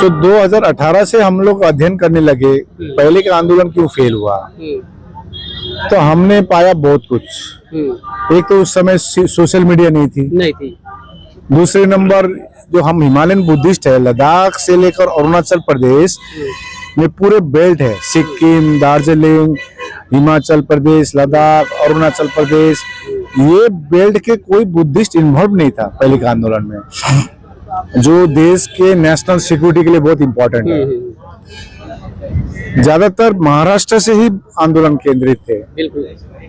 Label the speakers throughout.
Speaker 1: तो 2018 से हम लोग अध्ययन करने लगे पहले का आंदोलन क्यों फेल हुआ। तो हमने पाया बहुत कुछ। एक तो उस समय सोशल मीडिया नहीं थी। दूसरे नंबर जो हम हिमालयन बुद्धिस्ट है, लद्दाख से लेकर अरुणाचल प्रदेश में पूरे बेल्ट है, सिक्किम, दार्जिलिंग, हिमाचल प्रदेश, लद्दाख, अरुणाचल प्रदेश, ये बेल्ट के कोई बुद्धिस्ट इन्वॉल्व नहीं था पहले के आंदोलन में, जो देश के नेशनल सिक्योरिटी के लिए बहुत इंपॉर्टेंट है। ज्यादातर महाराष्ट्र से ही आंदोलन केंद्रित थे। बिल्कुल,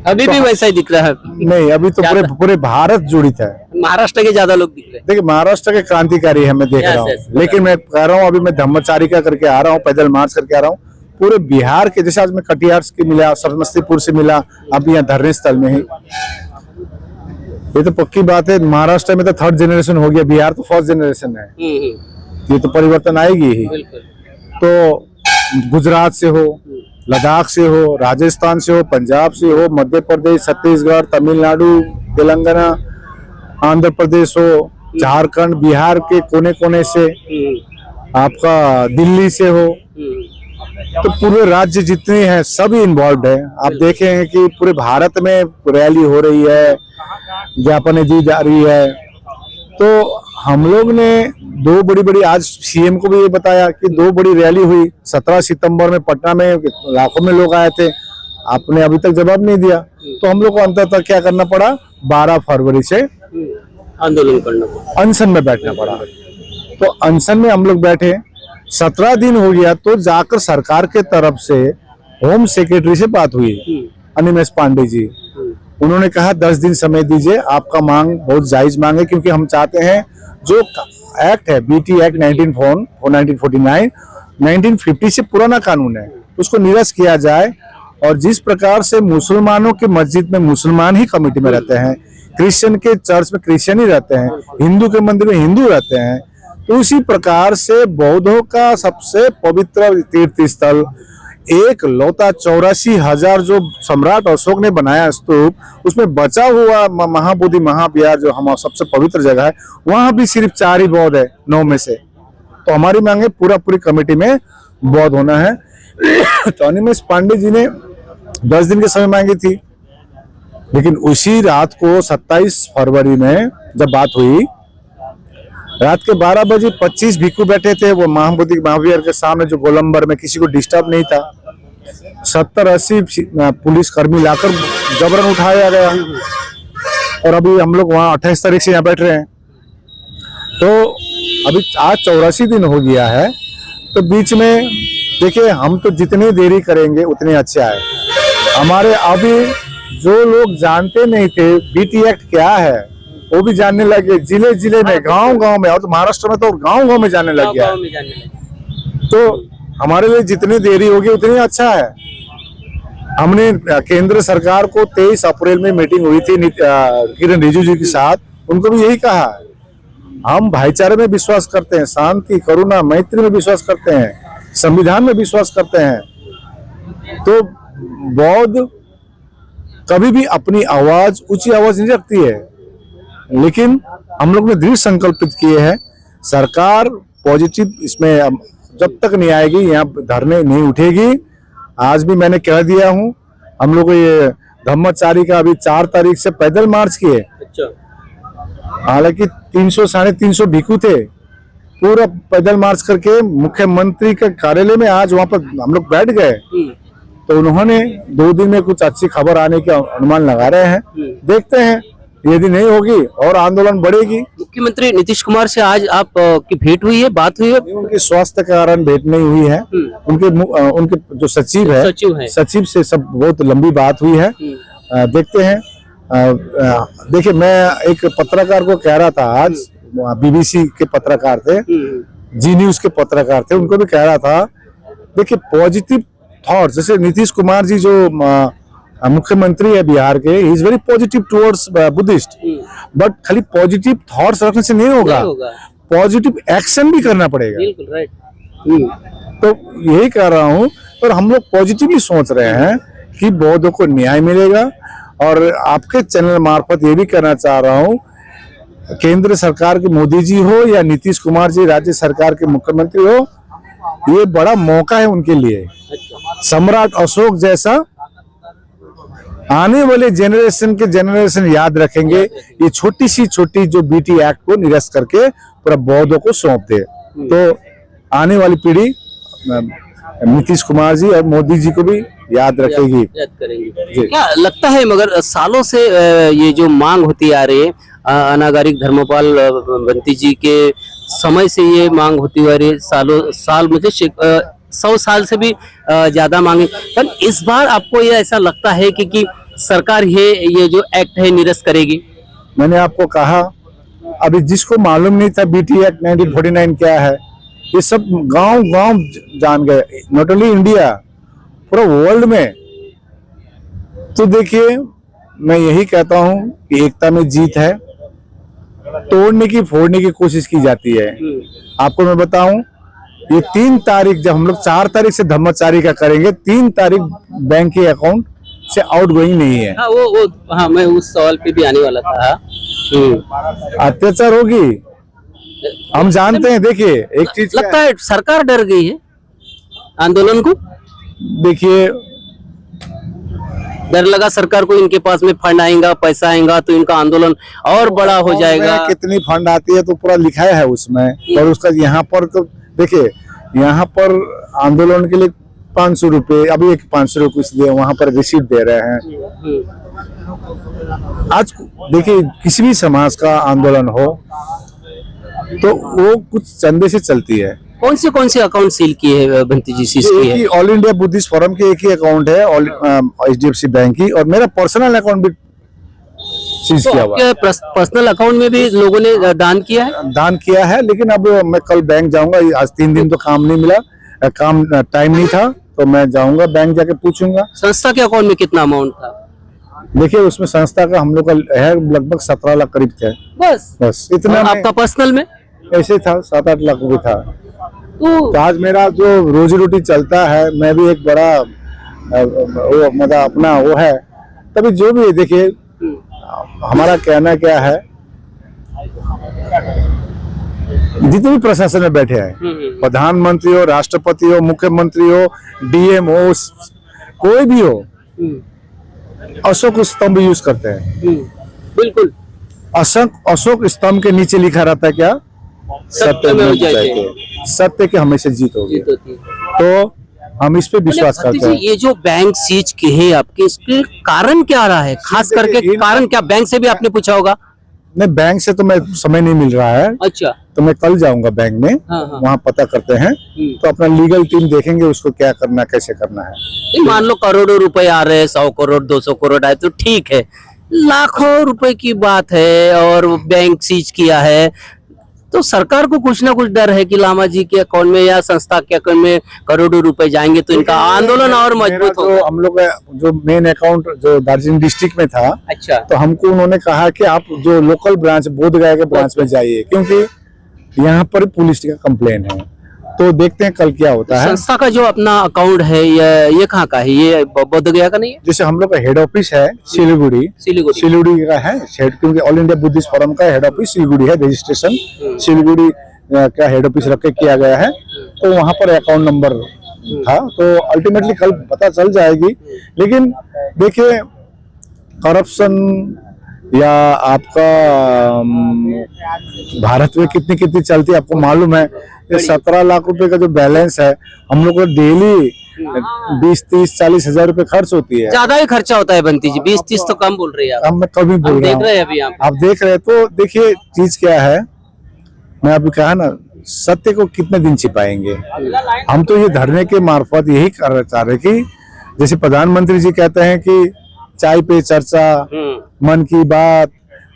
Speaker 2: अभी भी वैसा ही दिख रहा है।
Speaker 1: नहीं, अभी तो पूरे भारत जुड़ित है।
Speaker 2: महाराष्ट्र के ज्यादा लोग दिख रहे हैं।
Speaker 1: देखिए, महाराष्ट्र के क्रांतिकारी है, मैं देख रहा हूँ, लेकिन मैं कह रहा हूँ अभी मैं धम्मचारिका करके आ रहा हूँ, पैदल मार्च करके आ रहा हूँ। पूरे बिहार के, जैसे आज मैं कटिहार से मिला, समस्तीपुर से मिला, अब यहाँ धरने स्थल में ही। ये तो पक्की बात है, महाराष्ट्र में तो 3rd जनरेशन हो गया, बिहार तो 4th जनरेशन है। ये तो परिवर्तन आएगी ही। तो गुजरात से हो, लद्दाख से हो, राजस्थान से हो, पंजाब से हो, मध्य प्रदेश, छत्तीसगढ़, तमिलनाडु, तेलंगाना, आंध्र प्रदेश हो, झारखंड, बिहार के कोने कोने से, आपका दिल्ली से हो, तो पूरे राज्य जितने हैं सभी इन्वॉल्व है। आप देखेंगे कि पूरे भारत में रैली हो रही है, ज्ञापन दी जा रही है। तो हम लोग ने 2 बड़ी आज सीएम को भी ये बताया कि 2 बड़ी रैली हुई 17 सितंबर में पटना में, लाखों में लोग आए थे, आपने अभी तक जवाब नहीं दिया। तो हम लोग को अंततः क्या करना पड़ा, 12 फरवरी से
Speaker 2: आंदोलन करना पड़ा,
Speaker 1: अनशन में बैठना पड़ा। तो अनशन में हम लोग बैठे, 17 दिन हो गया, तो जाकर सरकार के तरफ से होम सेक्रेटरी से बात हुई, अनिमेश पांडे जी। उन्होंने कहा 10 दिन समय दीजिए, आपका मांग बहुत जायज मांग है, क्योंकि हम चाहते हैं जो एक्ट है, बीटी एक्ट 1949 1950 से पुराना कानून है, उसको निरस्त किया जाए। और जिस प्रकार से मुसलमानों के मस्जिद में मुसलमान ही कमेटी में रहते हैं, क्रिश्चियन के चर्च में क्रिश्चियन ही रहते हैं, हिंदू के मंदिर में हिंदू रहते हैं, तो उसी प्रकार से बौद्धों का सबसे पवित्र तीर्थ स्थल, एक लौता 84,000 जो सम्राट अशोक ने बनाया स्तूप, उसमें बचा हुआ महाबोधि महाविहार जो हमारा सबसे पवित्र जगह है, वहां भी सिर्फ 4 ही बौद्ध है 9 में से। तो हमारी मांग है पूरी कमेटी में बौद्ध होना है। तो अनिमेश पांडे जी ने 10 दिन के समय मांगी थी, लेकिन उसी रात को 27 फरवरी में जब बात हुई, रात के 12 बजे 25 भिक्षु बैठे थे वो महाबोधि महावीर के सामने, जो गोलंबर में, किसी को डिस्टर्ब नहीं था। 70-80 पुलिस कर्मी लाकर जबरन उठाया गया। और अभी हम लोग वहाँ 28 तारीख से यहाँ बैठ रहे हैं। तो अभी आज 84 दिन हो गया है। तो बीच में देखिए, हम तो जितनी देरी करेंगे उतने अच्छा है। हमारे अभी जो लोग जानते नहीं थे बीटी एक्ट क्या है, वो भी जानने लगे, जिले जिले में, गांव गांव में, और तो महाराष्ट्र में तो गांव गांव में जानने लग गया। तो हमारे लिए जितनी देरी होगी उतनी अच्छा है। हमने केंद्र सरकार को 23 अप्रैल में मीटिंग हुई थी किरण रिजिजू जी के साथ, उनको भी यही कहा है, हम भाईचारे में विश्वास करते हैं, शांति, करुणा, मैत्री में विश्वास करते हैं, संविधान में विश्वास करते हैं। तो बौद्ध कभी भी अपनी आवाज, ऊंची आवाज नहीं रखती है, लेकिन हम लोग ने दृढ़ संकल्पित किए हैं, सरकार पॉजिटिव इसमें जब तक नहीं आएगी यहाँ धरने नहीं उठेगी। आज भी मैंने कह दिया हूँ, हम लोग ये धम्मचारिका अभी 4 तारीख से पैदल मार्च किए। हालांकि 300-350 भिक्षु थे, पूरा पैदल मार्च करके मुख्यमंत्री के कार्यालय में आज वहां पर हम लोग बैठ गए। तो उन्होंने 2 दिन में कुछ अच्छी खबर आने के अनुमान लगा रहे हैं, देखते हैं, यदि नहीं होगी और आंदोलन बढ़ेगी।
Speaker 2: मुख्यमंत्री नीतीश कुमार से आज आप की भेंट हुई है, बात हुई है?
Speaker 1: उनके स्वास्थ्य के कारण भेंट नहीं हुई है। उनके जो सचिव है, सचिव से सब बहुत लंबी बात हुई है। देखते हैं। देखिए, मैं एक पत्रकार को कह रहा था आज, बीबीसी के पत्रकार थे, जी न्यूज के पत्रकार थे, उनको भी कह रहा था, देखिए पॉजिटिव थॉट्स, जैसे नीतीश कुमार जी जो मुख्यमंत्री है बिहार के, he is very positive towards Buddhist, but खाली पॉजिटिव थॉट्स रखने से नहीं होगा, पॉजिटिव एक्शन भी करना पड़ेगा। बिल्कुल राइट। तो यही कह रहा हूँ, और हम लोग पॉजिटिवली सोच रहे हैं कि बौद्धों को न्याय मिलेगा। और आपके चैनल मार्फत ये भी कहना चाह रहा हूँ, केंद्र सरकार के मोदी जी हो या नीतीश कुमार जी राज्य सरकार के मुख्यमंत्री हो, ये बड़ा मौका है उनके लिए। सम्राट अशोक जैसा आने वाले जनरेशन याद रखेंगे, ये छोटी जो बीटी एक्ट को निरस्त करके पूरा बौद्धों को सौंप दे, तो आने वाली पीढ़ी नीतीश कुमार जी और मोदी जी को भी याद रखेगी।
Speaker 2: याद करेंगे। क्या लगता है, मगर सालों से ये जो मांग होती आ रही है, अनागारिक धर्मपाल बंटी जी के समय से ये मांग होती आ रही है, साल मुझे 100 साल से भी ज्यादा मांगे, पर इस बार आपको ये ऐसा लगता है कि सरकार ये जो एक्ट है निरस्त करेगी?
Speaker 1: मैंने आपको कहा, अभी जिसको मालूम नहीं था बीटी एक्ट 1949 क्या है, ये सब गांव जान गए, नॉट ओनली इंडिया, पूरा वर्ल्ड में। तो देखिए, मैं यही कहता हूं कि एकता में जीत है, तोड़ने की फोड़ने की कोशिश की जाती है। आपको मैं बताऊं, ये 3 तारीख, जब हम लोग 4 तारीख से धम्मचारी का करेंगे, 3 तारीख बैंक के अकाउंट से आउट गोइंग नहीं है।
Speaker 2: हाँ, हाँ, मैं उस सवाल पे भी आने वाला था।
Speaker 1: अत्याचार होगी, हम जानते हैं। देखिए, एक चीज
Speaker 2: लगता है सरकार डर गई है आंदोलन को।
Speaker 1: देखिए,
Speaker 2: डर लगा सरकार को, इनके पास में फंड आएगा, पैसा आएगा तो इनका आंदोलन और बड़ा हो जाएगा।
Speaker 1: कितनी फंड आती है तो पूरा लिखा है उसमें, और उसका यहाँ पर तो देखिए, यहाँ पर आंदोलन के लिए 500 रुपए, अभी एक 500 रुपए कुछ दिए, वहां पर रिसीट दे रहे हैं। आज देखिए, किसी भी समाज का आंदोलन हो तो वो कुछ चंदे से चलती है।
Speaker 2: कौन से अकाउंट सील किए हैं बंटी जी? सील किए हैं
Speaker 1: ऑल इंडिया बुद्धिस्ट फोरम के एक ही अकाउंट है, HDFC बैंक की, और मेरा पर्सनल अकाउंट भी सीज किया हुआ है।
Speaker 2: पर्सनल अकाउंट में भी लोगों ने दान किया है, लेकिन अब मैं कल बैंक जाऊंगा। आज 3 दिन तो काम नहीं मिला, टाइम नहीं था, तो मैं जाऊंगा बैंक, जाके पूछूंगा। संस्था के अकाउंट में कितना अमाउंट था?
Speaker 1: देखिए, उसमें संस्था का हम लोग का है लगभग 17 लाख करीब थे। बस इतना।
Speaker 2: आपका पर्सनल में
Speaker 1: ऐसे था, 7-8 लाख भी था। तो आज मेरा जो रोजी रोटी चलता है, मैं भी एक बड़ा वो मतलब अपना वो है, तभी जो भी देखिए, हमारा कहना क्या है, जितने भी प्रशासन में बैठे हैं, प्रधानमंत्री हो, राष्ट्रपति हो, मुख्यमंत्री हो, DM हो, कोई भी हो, अशोक स्तंभ यूज करते हैं।
Speaker 2: बिल्कुल,
Speaker 1: अशोक स्तंभ के नीचे लिखा रहता है क्या? सत्य में जयते, सत्य की हमेशा जीत होगी। तो हम इस पे विश्वास करते हैं।
Speaker 2: ये जो बैंक सीज के हैं आपके, इसके कारण क्या रहा है? खास करके कारण क्या? बैंक से भी आपने पूछा होगा?
Speaker 1: नहीं, बैंक से तो मैं समय नहीं मिल रहा है।
Speaker 2: अच्छा,
Speaker 1: तो मैं कल जाऊंगा बैंक में।
Speaker 2: हाँ।
Speaker 1: वहाँ पता करते हैं, तो अपना लीगल टीम देखेंगे उसको क्या करना, कैसे करना है।
Speaker 2: मान लो करोड़ों रुपए आ रहे हैं, 100 करोड़ 200 करोड़ आए तो ठीक है, लाखों रुपए की बात है और बैंक सीज किया है, तो सरकार को कुछ ना कुछ डर है कि लामा जी के अकाउंट में या संस्था के अकाउंट में करोड़ों रुपए जाएंगे तो इनका आंदोलन और मजबूत होगा।
Speaker 1: हम लोग जो मेन अकाउंट जो दार्जिलिंग डिस्ट्रिक्ट में था,
Speaker 2: अच्छा,
Speaker 1: तो हमको उन्होंने कहा कि आप जो लोकल ब्रांच बोधगया के ब्रांच में जाइए, क्योंकि यहाँ पर पुलिस का कंप्लेन है। तो देखते हैं कल क्या होता है।
Speaker 2: संस्था का जो अपना अकाउंट है ये कहाँ का है? ये बोधगया का नहीं है?
Speaker 1: जैसे हम लोग का हेड ऑफिस है सिलीगुड़ी का है, क्योंकि ऑल इंडिया बुद्धिस्ट फोरम का हेड ऑफिस सिलीगुड़ी है, रजिस्ट्रेशन सिलीगुड़ी का हेड ऑफिस रख के किया गया है। तो वहाँ पर अकाउंट नंबर था, तो अल्टीमेटली कल पता चल जाएगी। लेकिन देखिए, करप्शन या आपका भारत में कितनी चलती है आपको मालूम है। ये 17 लाख रुपए का जो बैलेंस है, हम लोग को डेली 20, 30, 40 हजार रुपए खर्च होती है।
Speaker 2: ज्यादा ही खर्चा होता है बंटी जी, 20-30 तो कम बोल रही है
Speaker 1: अब मैं कभी बोल रहा हूँ, आप देख रहे हैं। तो देखिए, चीज क्या है, मैं अभी कहा ना, सत्य को कितने दिन छिपाएंगे। हम तो ये धरने के मार्फत यही चाह रहे कि जैसे प्रधानमंत्री जी कहते हैं कि चाय पे चर्चा, मन की बात,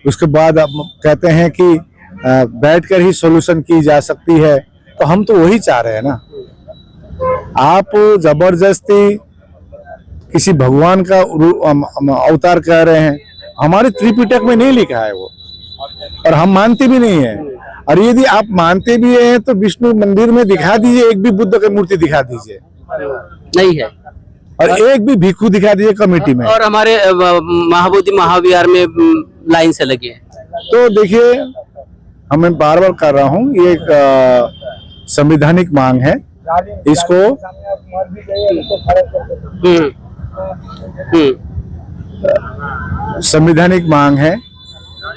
Speaker 1: उसके बाद कहते हैं कि बैठकर ही सॉल्यूशन की जा सकती है, तो हम तो वही चाह रहे हैं ना। आप जबरदस्ती किसी भगवान का अवतार कह रहे हैं, हमारे त्रिपिटक में नहीं लिखा है वो, और हम मानते भी नहीं है। और यदि आप मानते भी हैं तो विष्णु मंदिर में दिखा दीजिए, एक भी बुद्ध की मूर्ति दिखा दीजिए,
Speaker 2: नहीं है,
Speaker 1: और एक भी भिक्षु दिखा दीजिए कमेटी में।
Speaker 2: और हमारे महाबोधि महाविहार में लाइन से लगे हैं।
Speaker 1: तो देखिए, हमें बार बार कर रहा हूँ, ये एक संवैधानिक मांग है, इसको संवैधानिक मांग है।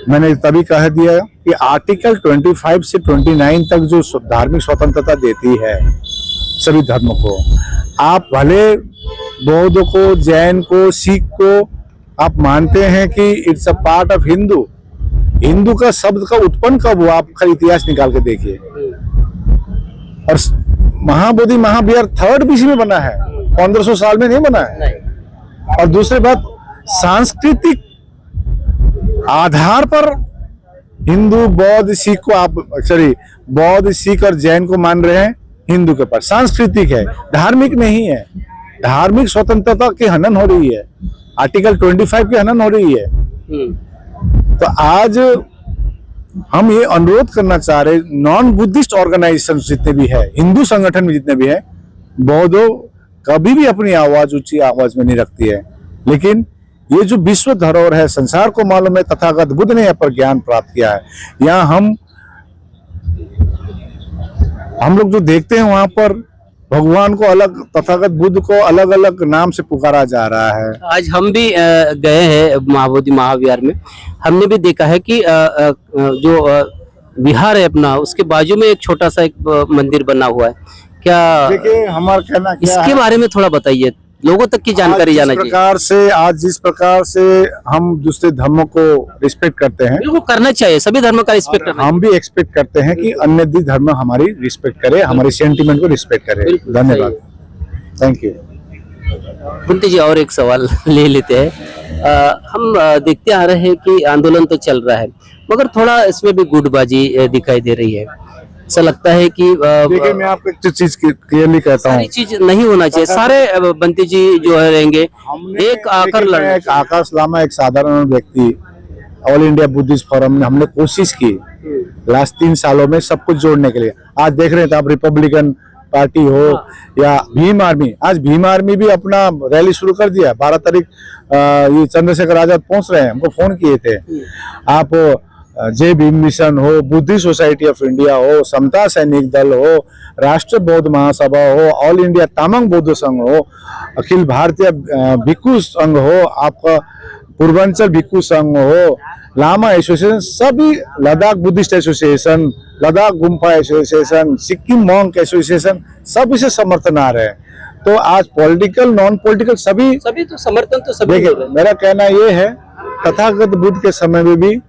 Speaker 1: मैंने तभी कह दिया कि आर्टिकल 25 से 29 तक जो धार्मिक स्वतंत्रता देती है सभी धर्मों को, आप भले बौद्ध को, जैन को, सिख को आप मानते हैं कि it's a part of Hindu. Hindu का शब्द का उत्पन्न कब हुआ, आप खाली इतिहास निकाल के देखिए। और महाबोधि महाविहार 3rd BC में बना है, 1500 साल में नहीं बना है। और दूसरी बात, सांस्कृतिक आधार पर हिंदू, बौद्ध, सिख को आप बौद्ध, सिख और जैन को मान रहे हैं हिंदू के पास। सांस्कृतिक है, धार्मिक नहीं है। धार्मिक स्वतंत्रता की हनन हो रही है, आर्टिकल 25 की हनन हो रही है। तो आज हम ये अनुरोध करना चाह रहे, नॉन बुद्धिस्ट ऑर्गेनाइजेशन जितने भी है, हिंदू संगठन में जितने भी है, बौद्धों कभी भी अपनी आवाज ऊंची आवाज में नहीं रखती है। लेकिन ये जो विश्व धरोहर है, संसार को मालूम है, तथागत बुद्ध ने यहाँ पर ज्ञान प्राप्त किया है। यहाँ हम लोग जो देखते हैं वहां पर भगवान को अलग, तथागत बुद्ध को अलग अलग नाम से पुकारा जा रहा है।
Speaker 2: आज हम भी गए हैं महाबोधि महाविहार में, हमने भी देखा है कि जो विहार है अपना, उसके बाजू में एक छोटा सा एक मंदिर बना हुआ है। क्या
Speaker 1: देखिए, हमारा कहना क्या
Speaker 2: इसके बारे में थोड़ा बताइए, लोगों तक की जानकारी जाना चाहिए।
Speaker 1: आज जिस प्रकार से हम दूसरे धर्मों को रिस्पेक्ट करते हैं,
Speaker 2: बिल्कुल करना चाहिए, सभी धर्मों का रिस्पेक्ट करना
Speaker 1: हम भी एक्सपेक्ट करते हैं कि अन्य धर्म हमारी रिस्पेक्ट करे, हमारे सेंटिमेंट को रिस्पेक्ट करे। धन्यवाद, थैंक यू।
Speaker 2: बंटी जी, और एक सवाल ले लेते हैं। हम देखते आ रहे हैं कि आंदोलन तो चल रहा है, मगर थोड़ा इसमें भी गुटबाजी दिखाई दे रही है। ऐसा लगता है कि
Speaker 1: देखिए, मैं आपको एक चीज क्लियरली कहता हूँ,
Speaker 2: सारी चीज नहीं होना चाहिए। सारे बंटी जी जो है रहेंगे एक आकर लड़ना।
Speaker 1: एक आकाश लामा, एक साधारण व्यक्ति, ऑल इंडिया बुद्धिस्ट फोरम में हमने कोशिश की लास्ट 3 सालों में सब कुछ जोड़ने के लिए। आज देख रहे थे आप, रिपब्लिकन पार्टी हो या भीम आर्मी, आज भीम आर्मी भी अपना रैली शुरू कर दिया। 12 तारीख ये चंद्रशेखर आजाद पहुंच रहे हैं, हमको फोन किए थे। आप जय भीम मिशन हो, बुद्धिस्ट सोसाइटी ऑफ इंडिया हो, समता सैनिक दल हो, राष्ट्रीय बौद्ध महासभा हो, ऑल इंडिया तामांग बौद्ध संघ हो, अखिल भारतीय भिक्खु संघ हो, आपका पूर्वांचल भिक्खु संघ हो, लामा एसोसिएशन, सभी, लद्दाख बुद्धिस्ट एसोसिएशन, लद्दाख गुम्फा एसोसिएशन, सिक्किम मॉन्क एसोसिएशन, सब इसे समर्थन आ रहे हैं। तो आज पॉलिटिकल, नॉन पॉलिटिकल सभी
Speaker 2: तो समर्थन तो सभी।
Speaker 1: देखिए, मेरा कहना ये है, तथागत बुद्ध के समय में भी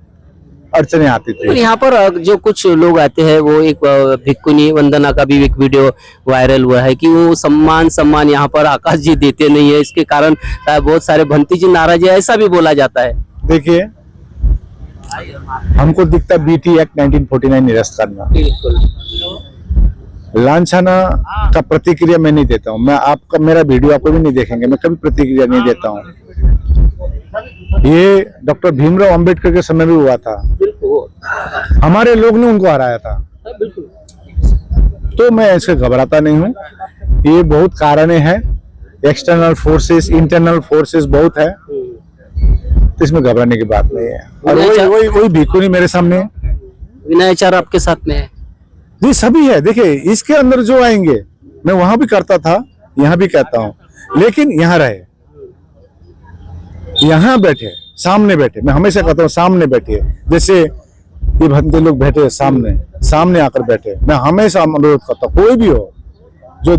Speaker 1: अड़चने आती थी।
Speaker 2: यहाँ पर जो कुछ लोग आते हैं, वो एक भिक्खुनी वंदना का भी एक वीडियो वायरल हुआ है कि वो सम्मान यहाँ पर आकाश जी देते नहीं है, इसके कारण बहुत सारे भंती जी नाराज है, ऐसा भी बोला जाता है।
Speaker 1: देखिए, हमको दिखता BT एक्ट 1949 निरस्त करना, लांछना का प्रतिक्रिया मैं नहीं देता हूँ। मैं आपका, मेरा वीडियो आपको भी नहीं देखेंगे, मैं कभी प्रतिक्रिया नहीं देता हूँ। ये डॉक्टर भीमराव अंबेडकर के समय भी हुआ था, हमारे लोग ने उनको हराया था। तो मैं ऐसे घबराता नहीं हूँ। ये बहुत कारण है, एक्सटर्नल फोर्सेस, इंटरनल फोर्सेस बहुत है, तो इसमें घबराने की बात नहीं है। और वही भिक्खुनी मेरे सामने,
Speaker 2: विनयाचार आपके साथ में है
Speaker 1: जी, सभी है। देखिए, इसके अंदर जो आएंगे, मैं वहां भी करता था, यहाँ भी कहता हूँ, लेकिन यहाँ रहे, यहाँ बैठे, सामने बैठे। मैं हमेशा कहता हूँ सामने बैठिए, जैसे ये भंते लोग बैठे सामने आकर बैठे। मैं हमेशा अनुरोध करता हूँ, कोई भी हो जो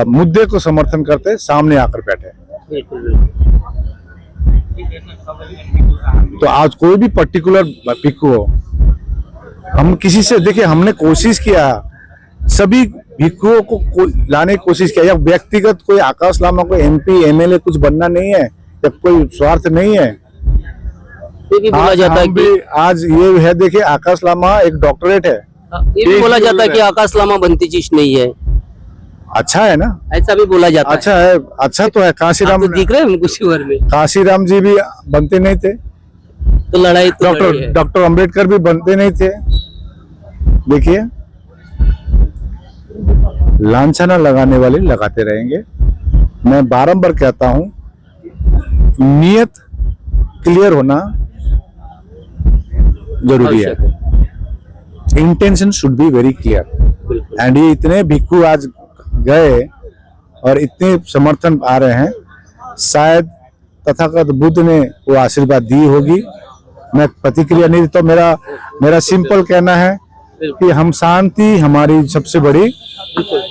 Speaker 1: मुद्दे को समर्थन करते, सामने आकर बैठे। तो आज कोई भी पर्टिकुलर भिक्खु हो, हम किसी से, देखिए, हमने कोशिश किया, सभी भिक्खुओं को लाने की कोशिश किया। या व्यक्तिगत कोई आकाश लामा को MP MLA कुछ बनना नहीं है, या कोई स्वार्थ नहीं है।
Speaker 2: बोला जाता है कि
Speaker 1: आज ये है, देखिए, आकाश लामा एक डॉक्टरेट है।
Speaker 2: ये भी बोला जाता है कि आकाश लामा बनती चीज नहीं है।
Speaker 1: अच्छा है ना,
Speaker 2: ऐसा भी बोला जाता
Speaker 1: अच्छा है। अच्छा तो है। काशीराम
Speaker 2: तो दिख रहे हैं उनको शिविर में,
Speaker 1: काशीराम जी भी बनते नहीं थे,
Speaker 2: तो लड़ाई तो
Speaker 1: डॉक्टर अंबेडकर भी बनते नहीं थे। देखिए, लांछना लगाने वाले लगाते रहेंगे। मैं बारंबार कहता हूं, नियत क्लियर होना जरूरी है। Intention should be very clear. And ये इतने भिक्खु आज गए और इतने समर्थन आ रहे हैं, शायद तथागत बुद्ध ने वो आशीर्वाद दी होगी। मैं प्रतिक्रिया नहीं देता। मेरा सिंपल कहना है कि हम शांति हमारी सबसे बड़ी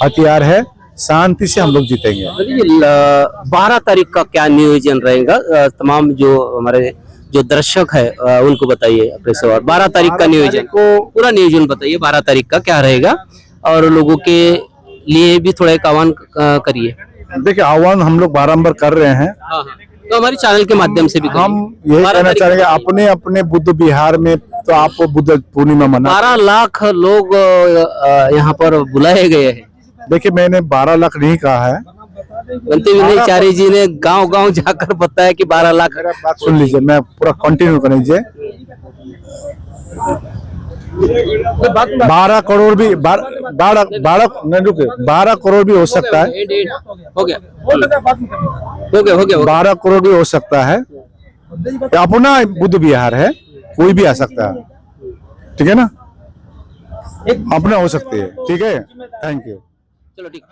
Speaker 1: हथियार है, शांति से हम लोग जीतेंगे।
Speaker 2: 12 तारीख का क्या नियोजन रहेगा? तमाम जो हमारे जो दर्शक है उनको बताइए अपने सवाल। 12 तारीख का नियोजन को पूरा नियोजन बताइए, 12 तारीख का क्या रहेगा और लोगों के लिए भी थोड़ा एक आह्वान करिए।
Speaker 1: देखिए, आह्वान हम लोग बारंबार कर रहे हैं।
Speaker 2: हाँ हाँ, तो हमारे चैनल के माध्यम से भी
Speaker 1: हम यही कहना चाहेंगे, अपने अपने बुद्ध विहार में तो आप बुद्ध पूर्णिमा मना।
Speaker 2: 12 लाख लोग यहाँ पर बुलाए गए हैं।
Speaker 1: देखिए, मैंने 12 लाख नहीं कहा है।
Speaker 2: बंटी विनयचार्य जी ने गांव-गांव जाकर बताया कि 12 लाख।
Speaker 1: मेरा बात सुन लीजिए, मैं पूरा कंटिन्यू कर लीजिए। 12 करोड़ भी 12 करोड़ भी हो सकता है।
Speaker 2: हो गया, हो गया।
Speaker 1: 12 करोड़ भी हो सकता है। अपना बुद्ध विहार है, कोई भी आ सकता है। ठीक है ना, अपना हो सकती है। ठीक है, थैंक यू।
Speaker 2: चलो ठीक।